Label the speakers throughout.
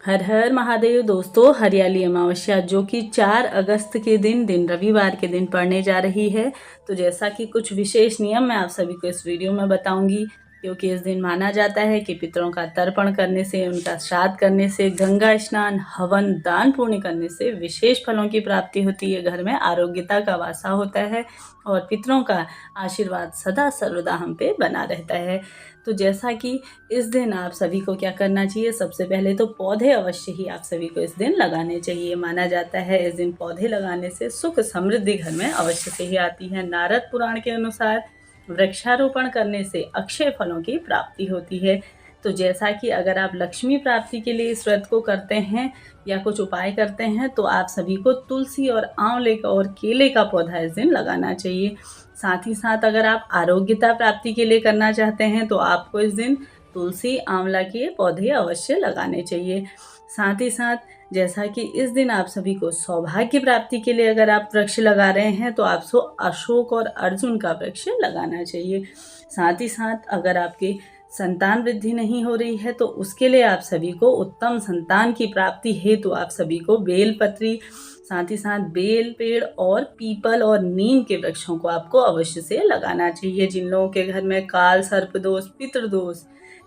Speaker 1: हर हर महादेव दोस्तों, हरियाली अमावस्या जो कि 4 अगस्त के दिन रविवार के दिन पड़ने जा रही है। तो जैसा कि कुछ विशेष नियम मैं आप सभी को इस वीडियो में बताऊंगी, क्योंकि इस दिन माना जाता है कि पितरों का तर्पण करने से, उनका श्राद्ध करने से, गंगा स्नान, हवन, दान पुण्य करने से विशेष फलों की प्राप्ति होती है। घर में आरोग्यता का वासा होता है और पितरों का आशीर्वाद सदा सर्वदा हम पे बना रहता है। तो जैसा कि इस दिन आप सभी को क्या करना चाहिए, सबसे पहले तो पौधे अवश्य ही आप सभी को इस दिन लगाने चाहिए। माना जाता है इस दिन पौधे लगाने से सुख समृद्धि घर में अवश्य से ही आती है। नारद पुराण के अनुसार वृक्षारोपण करने से अक्षय फलों की प्राप्ति होती है। तो जैसा कि अगर आप लक्ष्मी प्राप्ति के लिए इस व्रत को करते हैं या कुछ उपाय करते हैं, तो आप सभी को तुलसी और आंवले का और केले का पौधा इस दिन लगाना चाहिए। साथ ही साथ अगर आप आरोग्यता प्राप्ति के लिए करना चाहते हैं, तो आपको इस दिन तुलसी, आंवला के पौधे अवश्य लगाने चाहिए। साथ ही साथ जैसा कि इस दिन आप सभी को सौभाग्य प्राप्ति के लिए अगर आप वृक्ष लगा रहे हैं, तो आपको अशोक और अर्जुन का वृक्ष लगाना चाहिए। साथ ही साथ अगर आपकी संतान वृद्धि नहीं हो रही है, तो उसके लिए आप सभी को उत्तम संतान की प्राप्ति हेतु आप सभी को बेलपत्री, साथ ही साथ बेल पेड़ और पीपल और नीम के वृक्षों को आपको अवश्य से लगाना चाहिए। जिन लोगों के घर में काल सर्प दोष, पितृदोष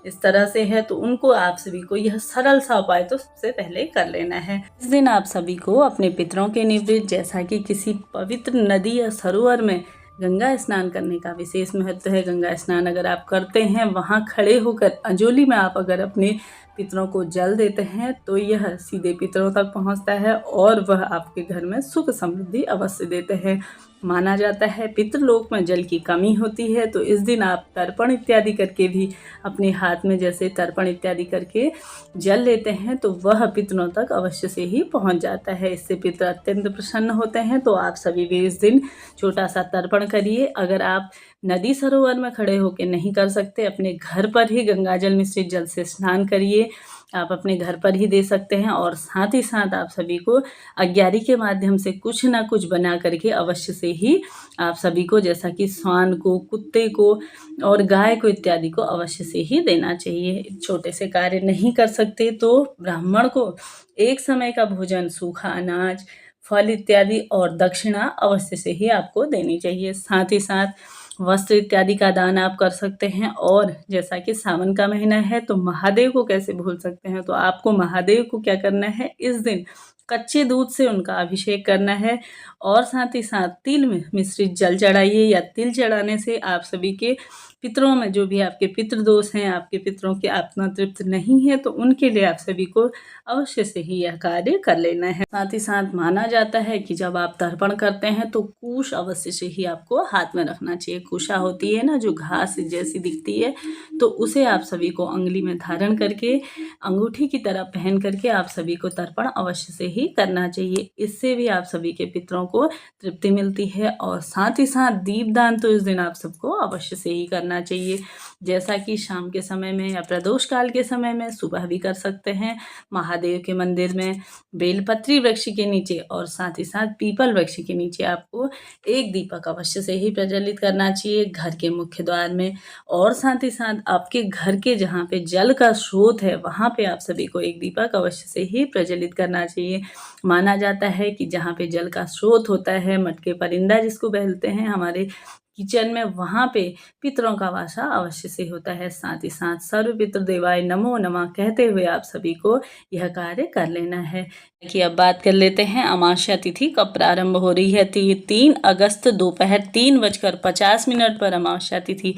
Speaker 1: इस तरह से है, तो उनको आप सभी को यह सरल सा उपाय तो सबसे पहले कर लेना है। इस दिन आप सभी को अपने पितरों के निवृत्त, जैसा कि किसी पवित्र नदी या सरोवर में गंगा स्नान करने का विशेष महत्व है। गंगा स्नान अगर आप करते हैं, वहाँ खड़े होकर अंजोली में आप अगर अपने पितरों को जल देते हैं, तो यह सीधे पितरों तक पहुँचता है और वह आपके घर में सुख समृद्धि अवश्य देते हैं। माना जाता है पितृलोक में जल की कमी होती है, तो इस दिन आप तर्पण इत्यादि करके भी अपने हाथ में जैसे तर्पण इत्यादि करके जल लेते हैं, तो वह पितरों तक अवश्य से ही पहुंच जाता है। इससे पितर अत्यंत प्रसन्न होते हैं। तो आप सभी भी इस दिन छोटा सा तर्पण करिए। अगर आप नदी सरोवर में खड़े होकर नहीं कर सकते, अपने घर पर ही गंगाजल मिश्रित जल से स्नान करिए। आप अपने घर पर ही दे सकते हैं। और साथ ही साथ आप सभी को अग्यारी के माध्यम से कुछ ना कुछ बना करके अवश्य से ही आप सभी को, जैसा कि स्वान को, कुत्ते को और गाय को इत्यादि को अवश्य से ही देना चाहिए। छोटे से कार्य नहीं कर सकते, तो ब्राह्मण को एक समय का भोजन, सूखा अनाज, फल इत्यादि और दक्षिणा अवश्य से ही आपको देनी चाहिए। साथ ही साथ वस्त्र इत्यादि का दान आप कर सकते हैं। और जैसा कि सावन का महीना है, तो महादेव को कैसे भूल सकते हैं, तो आपको महादेव को क्या करना है, इस दिन कच्चे दूध से उनका अभिषेक करना है। और साथ ही साथ तिल में मिश्रित जल चढ़ाइए। या तिल चढ़ाने से आप सभी के पितरों में जो भी आपके पितृदोष हैं, आपके पितरों की आत्मा तृप्त नहीं है, तो उनके लिए आप सभी को अवश्य से ही यह कार्य कर लेना है। साथ ही साथ माना जाता है कि जब आप तर्पण करते हैं, तो कुश अवश्य से ही आपको हाथ में रखना चाहिए। कुशा होती है ना, जो घास जैसी दिखती है, तो उसे आप सभी को अंगुली में धारण करके अंगूठी की तरह पहन करके आप सभी को तर्पण अवश्य से ही करना चाहिए। इससे भी आप सभी के पितरों को तृप्ति मिलती है। और साथ ही साथ दीपदान तो इस दिन आप सबको अवश्य से ही करना चाहिए। जैसा कि शाम के समय में या प्रदोष काल के समय में, सुबह भी कर सकते हैं। महादेव के मंदिर में बेलपत्री वृक्ष के नीचे और साथ ही साथ पीपल वृक्ष के नीचे आपको एक दीपक अवश्य से ही प्रज्वलित करना चाहिए घर के मुख्य द्वार में। और साथ ही साथ आपके घर के जहाँ पे जल का स्रोत है, वहाँ पे आप सभी को एक दीपक अवश्य से ही प्रज्वलित करना चाहिए। माना जाता है कि जहाँ पे जल का स्रोत होता है, मटके परिंदा जिसको कहते हैं हमारे किचन में, वहाँ पे पितरों का वासा अवश्य से होता है। साथ ही साथ सर्व पितृदेवाय नमो नमः कहते हुए आप सभी को यह कार्य कर लेना है। कि अब बात कर लेते हैं अमावस्या तिथि कब प्रारंभ हो रही है। तो ये 3 अगस्त दोपहर 3:50 पर अमावस्या तिथि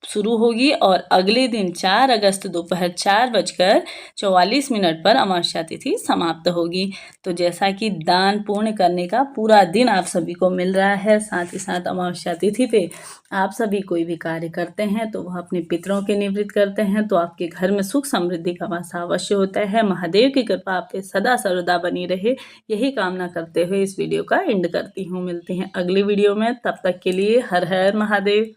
Speaker 1: शुरू होगी और अगले दिन 4 अगस्त दोपहर 4:44 पर अमावस्या तिथि समाप्त होगी। तो जैसा कि दान पुण्य करने का पूरा दिन आप सभी को मिल रहा है, साथ ही साथ अमावस्या तिथि पे आप सभी कोई भी कार्य करते हैं, तो वह अपने पितरों के निवृत्त करते हैं, तो आपके घर में सुख समृद्धि का वासा अवश्य होता है। महादेव की कृपा आप पे सदा सर्वदा बनी रहे, यही कामना करते हुए इस वीडियो का एंड करती हूँ। मिलते हैं अगली वीडियो में, तब तक के लिए हर हर महादेव।